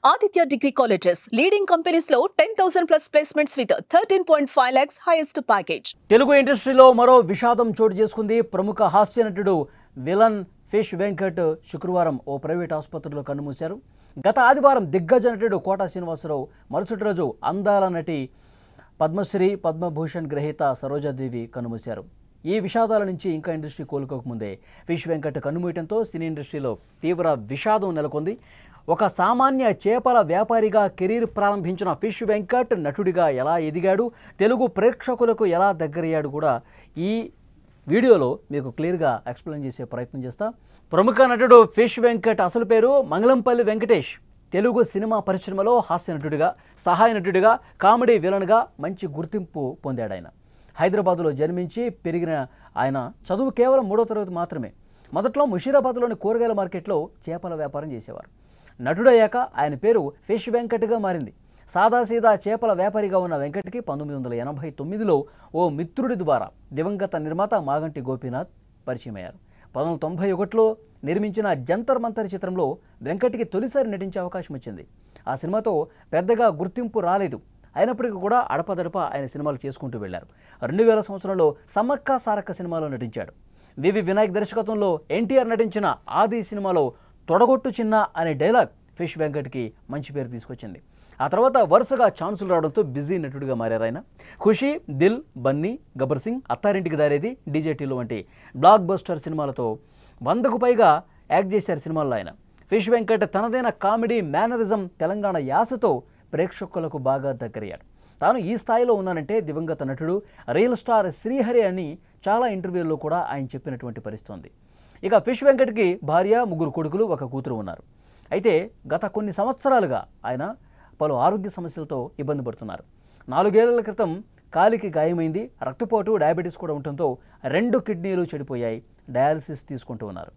Aditya Degree Colleges, leading companies లో 10,000 plus placements with 13.5 lakhs highest package. Telugu ఇండస్ట్రీలో మరో విషాదం చోటు చేసుకుంది. ప్రముఖ హాస్య నటుడు విలన్ ఫిష్ వెంకట్ శుక్రవారం ఓ ప్రైవేట్ ఆసుపత్రిలో కన్నుమూశారు. గత ఆదివారం దిగ్గజ నటుడు కోట శ్రీనివాసరావు, మరుసటి రోజు అందాల నటి పద్మశ్రీ పద్మభూషణ్ గ్రహీత సరోజాదేవి కన్నుమూశారు. ఈ విషాదాల నుంచి ఇంకా ఇండస్ట్రీ కోలుకోకముందే ఫిష్ వెంకట్ కన్నుమూయటంతో సినీ ఇండస్ట్రీలో తీవ్ర విషాదం నెలకొంది. ఒక సామాన్య చేపల వ్యాపారిగా కెరీర్ ప్రారంభించిన ఫిష్ వెంకట్ నటుడిగా ఎలా ఎదిగాడు, తెలుగు ప్రేక్షకులకు ఎలా దగ్గరయ్యాడు కూడా ఈ వీడియోలో మీకు క్లియర్గా ఎక్స్ప్లెయిన్ చేసే ప్రయత్నం చేస్తా. ప్రముఖ నటుడు ఫిష్ వెంకట్ అసలు పేరు మంగళంపల్లి వెంకటేష్. తెలుగు సినిమా పరిశ్రమలో హాస్య నటుడిగా, సహాయ నటుడిగా, కామెడీ విలన్గా మంచి గుర్తింపు పొందాడు. ఆయన హైదరాబాద్లో జన్మించి పెరిగిన ఆయన చదువు కేవలం 3వ తరగతి మాత్రమే. మొదట్లో ముషీరాబాద్లోని కూరగాయల మార్కెట్లో చేపల వ్యాపారం చేసేవారు. నటుడయ్యాక ఆయన పేరు ఫిష్ వెంకట్గా మారింది. సాదాసీదా చేపల వ్యాపారిగా ఉన్న వెంకట్కి 1989లో ఓ మిత్రుడి ద్వారా దివంగత నిర్మాత మాగంటి గోపీనాథ్ పరిచయమయ్యారు. 1991లో నిర్మించిన జంతర్ మంతర్ చిత్రంలో వెంకట్కి తొలిసారి నటించే అవకాశం వచ్చింది. ఆ సినిమాతో పెద్దగా గుర్తింపు రాలేదు. అయినప్పటికీ కూడా అడపదడప ఆయన సినిమాలు చేసుకుంటూ వెళ్లారు. 2000 సంవత్సరంలో సమ్మక్క సారక్క సినిమాలో నటించాడు. వివి వినాయక్ దర్శకత్వంలో ఎన్టీఆర్ నటించిన ఆది సినిమాలో తొడగొట్టు చిన్న అనే డైలాగ్ ఫిష్ వెంకట్కి మంచి పేరు తీసుకొచ్చింది. ఆ తర్వాత వరుసగా ఛాన్సులు రావడంతో బిజీ నటుడిగా మారారు ఆయన. ఖుషి, దిల్, బన్నీ, గబ్బర్ సింగ్, అత్తారింటికి దారేది, డీజేటీలు వంటి బ్లాక్ బస్టర్ సినిమాలతో 100కు పైగా యాక్ట్ చేశారు సినిమాల్లో ఆయన. ఫిష్ వెంకట్ తనదైన కామెడీ మేనరిజం, తెలంగాణ యాసతో ప్రేక్షకులకు బాగా దగ్గరయ్యాడు. తాను ఈ స్థాయిలో ఉన్నానంటే దివంగత నటుడు రియల్ స్టార్ శ్రీహరి అని చాలా ఇంటర్వ్యూల్లో కూడా ఆయన చెప్పినటువంటి పరిస్థితి ఉంది. ఇక ఫిష్ వెంకట్కి భార్య, 3 కొడుకులు, 1 కూతురు ఉన్నారు. అయితే గత కొన్ని సంవత్సరాలుగా ఆయన పలు ఆరోగ్య సమస్యలతో ఇబ్బంది పడుతున్నారు. 4 ఏళ్ల క్రితం కాలికి గాయమైంది. రక్తపోటు, డయాబెటీస్ కూడా ఉండటంతో 2 కిడ్నీలు చెడిపోయాయి. డయాలసిస్ తీసుకుంటూ ఉన్నారు.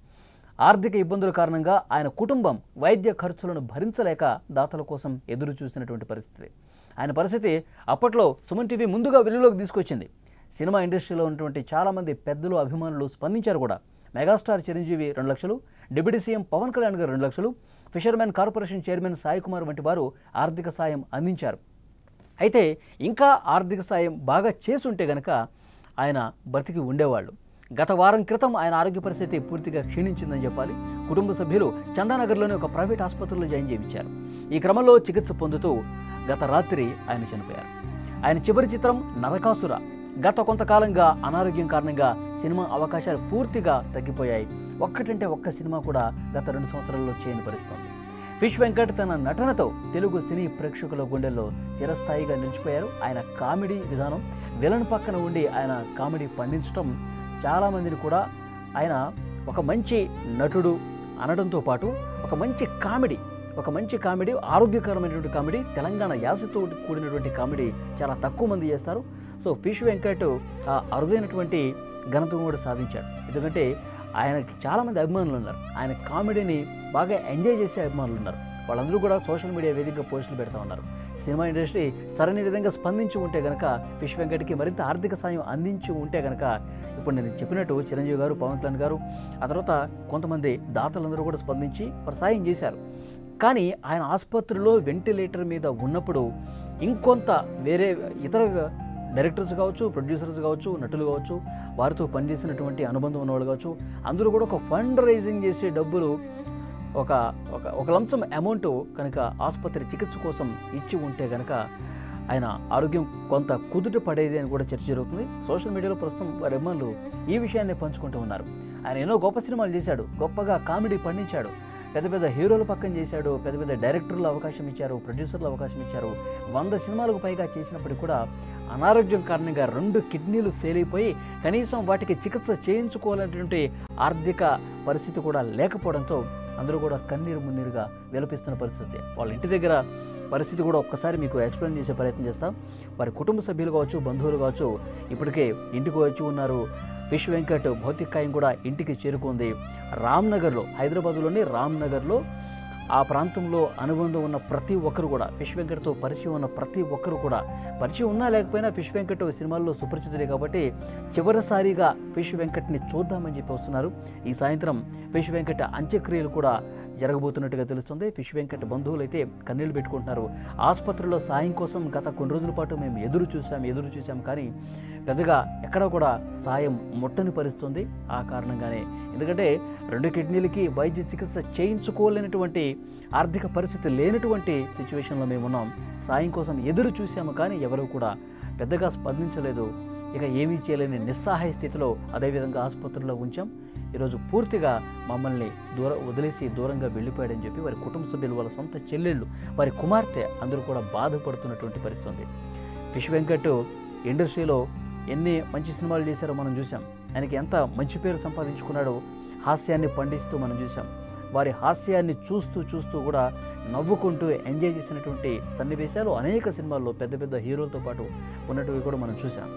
ఆర్థిక ఇబ్బందుల కారణంగా ఆయన కుటుంబం వైద్య ఖర్చులను భరించలేక దాతల కోసం ఎదురు చూసినటువంటి పరిస్థితి. ఆయన పరిస్థితి అప్పట్లో సుమన్ టీవీ ముందుగా వెలుగులోకి తీసుకొచ్చింది. సినిమా ఇండస్ట్రీలో ఉన్నటువంటి చాలామంది పెద్దలు, అభిమానులు స్పందించారు కూడా. మెగాస్టార్ చిరంజీవి 2 లక్షలు, డిప్యూటీ సీఎం పవన్ కళ్యాణ్ గారు 2 లక్షలు, fishermen corporation chairman Sai Kumar వంటి వారు ఆర్థిక సాయం అందించారు. అయితే ఇంకా ఆర్థిక సాయం బాగా చేసుంటే గనక ఆయన బ్రతికి ఉండేవాళ్ళు. గత వారం క్రితం ఆయన ఆరోగ్య పరిస్థితి పూర్తిగా క్షీణించిందని చెప్పాలి. కుటుంబ సభ్యులు చందానగర్లోని ఒక ప్రైవేట్ ఆసుపత్రిలో జాయిన్ చేయించారు. ఈ క్రమంలో చికిత్స పొందుతూ గత రాత్రి ఆయన చనిపోయారు. ఆయన చివరి చిత్రం నరకాసుర. గత కొంతకాలంగా అనారోగ్యం కారణంగా సినిమా అవకాశాలు పూర్తిగా తగ్గిపోయాయి. ఒక్కటంటే ఒక్క సినిమా కూడా గత 2 సంవత్సరాల్లో చేయని పరిస్థితి. ఫిష్ వెంకట్ తన నటనతో తెలుగు సినీ ప్రేక్షకుల గుండెల్లో చిరస్థాయిగా నిలిచిపోయారు. ఆయన కామెడీ విధానం, విలన్ పక్కన ఉండి ఆయన కామెడీ పండించడం చాలామందిని కూడా ఆయన ఒక మంచి నటుడు అనడంతో పాటు ఒక మంచి కామెడీ, ఆరోగ్యకరమైనటువంటి కామెడీ, తెలంగాణ యాసతో కూడినటువంటి కామెడీ చాలా తక్కువ మంది చేస్తారు. సో ఫిష్ వెంకట్ అరుదైనటువంటి ఘనతను కూడా సాధించాడు. ఎందుకంటే ఆయనకి చాలామంది అభిమానులు ఉన్నారు. ఆయన కామెడీని బాగా ఎంజాయ్ చేసే అభిమానులు ఉన్నారు. వాళ్ళందరూ కూడా సోషల్ మీడియా వేదికగా పోస్టులు పెడతా ఉన్నారు. సినిమా ఇండస్ట్రీ సరైన విధంగా స్పందించి ఉంటే కనుక, ఫిష్ వెంకట్కి మరింత ఆర్థిక సాయం అందించి ఉంటే కనుక, ఇప్పుడు నేను చెప్పినట్టు చిరంజీవి గారు, పవన్ కళ్యాణ్ గారు, ఆ తర్వాత కొంతమంది దాతలందరూ కూడా స్పందించి వారు సాయం చేశారు. కానీ ఆయన ఆసుపత్రిలో వెంటిలేటర్ మీద ఉన్నప్పుడు ఇంకొంత వేరే ఇతర డైరెక్టర్స్ కావచ్చు, ప్రొడ్యూసర్స్ కావచ్చు, నటులు కావచ్చు, వారితో పనిచేసినటువంటి అనుబంధం ఉన్నవాళ్ళు కావచ్చు, అందరూ కూడా ఒక ఫండ్ రైజింగ్ చేసే డబ్బులు ఒక లంసం అమౌంట్ కనుక ఆసుపత్రి చికిత్స కోసం ఇచ్చి ఉంటే కనుక ఆయన ఆరోగ్యం కొంత కుదుట పడేది అని కూడా చర్చ జరుగుతుంది. సోషల్ మీడియాలో ప్రస్తుతం వారి అభిమానులు ఈ విషయాన్ని పంచుకుంటూ ఉన్నారు. ఆయన ఎన్నో గొప్ప సినిమాలు చేశాడు, గొప్పగా కామెడీ పండించాడు, పెద్ద పెద్ద హీరోల పక్కన చేశాడు, పెద్ద పెద్ద డైరెక్టర్లు అవకాశం ఇచ్చారు, ప్రొడ్యూసర్లు అవకాశం ఇచ్చారు. 100 సినిమాలకు పైగా చేసినప్పటికీ కూడా అనారోగ్యం కారణంగా 2 కిడ్నీలు ఫెయిల్ అయిపోయి కనీసం వాటికి చికిత్స చేయించుకోవాలనేటువంటి ఆర్థిక పరిస్థితి కూడా లేకపోవడంతో అందరూ కూడా కన్నీరు మున్నీరుగా విలపిస్తున్న పరిస్థితి. వాళ్ళ ఇంటి దగ్గర పరిస్థితి కూడా ఒక్కసారి మీకు ఎక్స్ప్లెయిన్ చేసే ప్రయత్నం చేస్తాం. వారి కుటుంబ సభ్యులు కావచ్చు, బంధువులు కావచ్చు, ఇప్పటికే ఇంటికి వచ్చి ఉన్నారు. ఫిష్ వెంకట్ భౌతికాయం కూడా ఇంటికి చేరుకుంది. రామ్నగర్లో, హైదరాబాద్లోని రామ్నగర్లో ఆ ప్రాంతంలో అనుబంధం ఉన్న ప్రతి ఒక్కరు కూడా, ఫిష్ వెంకట్తో పరిచయం ఉన్న ప్రతి ఒక్కరు కూడా, పరిచయం ఉన్నా లేకపోయినా ఫిష్ వెంకట్ సినిమాల్లో సుపరిచితుడే కాబట్టి చివరిసారిగా ఫిష్ వెంకట్ని చూద్దామని చెప్పి వస్తున్నారు. ఈ సాయంత్రం ఫిష్ వెంకట్ అంత్యక్రియలు కూడా జరగబోతున్నట్టుగా తెలుస్తుంది. ఫిష్ వెంకట్ బంధువులు అయితే కన్నీళ్లు పెట్టుకుంటున్నారు. ఆసుపత్రిలో సాయం కోసం గత కొన్ని రోజుల పాటు మేము ఎదురు చూసాం కానీ పెద్దగా ఎక్కడ కూడా సాయం ముట్టని పరిస్థితుంది. ఆ కారణంగానే, ఎందుకంటే 2 కిడ్నీలకి వైద్య చికిత్స చేయించుకోలేనటువంటి ఆర్థిక పరిస్థితి లేనటువంటి సిచ్యువేషన్లో మేము ఉన్నాం. సాయం కోసం ఎదురు చూసాము కానీ ఎవరు కూడా పెద్దగా స్పందించలేదు. ఇక ఏమీ చేయలేని నిస్సహాయ స్థితిలో అదేవిధంగా ఆసుపత్రిలో ఉంచాం. ఈరోజు పూర్తిగా మమ్మల్ని వదిలేసి దూరంగా వెళ్ళిపోయాడని చెప్పి వారి కుటుంబ సభ్యులు, వాళ్ళ సొంత చెల్లెళ్ళు, వారి కుమార్తె అందరూ కూడా బాధపడుతున్నటువంటి పరిస్థితి ఉంది. ఫిష్ వెంకట్ ఇండస్ట్రీలో ఎన్ని మంచి సినిమాలు చేశారో మనం చూసాం. ఆయనకి ఎంత మంచి పేరు సంపాదించుకున్నాడో హాస్యాన్ని పండిస్తూ మనం చూసాం. వారి హాస్యాన్ని చూస్తూ కూడా నవ్వుకుంటూ ఎంజాయ్ చేసినటువంటి సన్నివేశాలు అనేక సినిమాల్లో పెద్ద పెద్ద హీరోలతో పాటు ఉన్నటివి కూడా మనం చూసాం.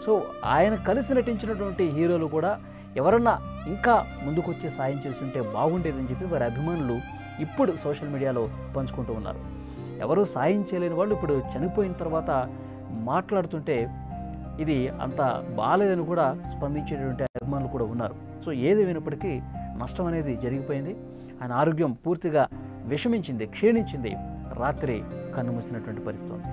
సో ఆయన కలిసి నటించినటువంటి హీరోలు కూడా ఎవరన్నా ఇంకా ముందుకొచ్చి సాయం చేస్తుంటే బాగుండేదని చెప్పి వారి అభిమానులు ఇప్పుడు సోషల్ మీడియాలో పంచుకుంటూ ఉన్నారు. ఎవరు సాయం చేయలేని వాళ్ళు ఇప్పుడు చనిపోయిన తర్వాత మాట్లాడుతుంటే ఇది అంత బాలేదని కూడా స్పందించేటువంటి అభిమానులు కూడా ఉన్నారు. సో ఏదేమైనప్పటికీ నష్టం అనేది జరిగిపోయింది. ఆయన ఆరోగ్యం పూర్తిగా క్షీణించింది. రాత్రి కన్నుమూసినటువంటి పరిస్థితి ఉంది.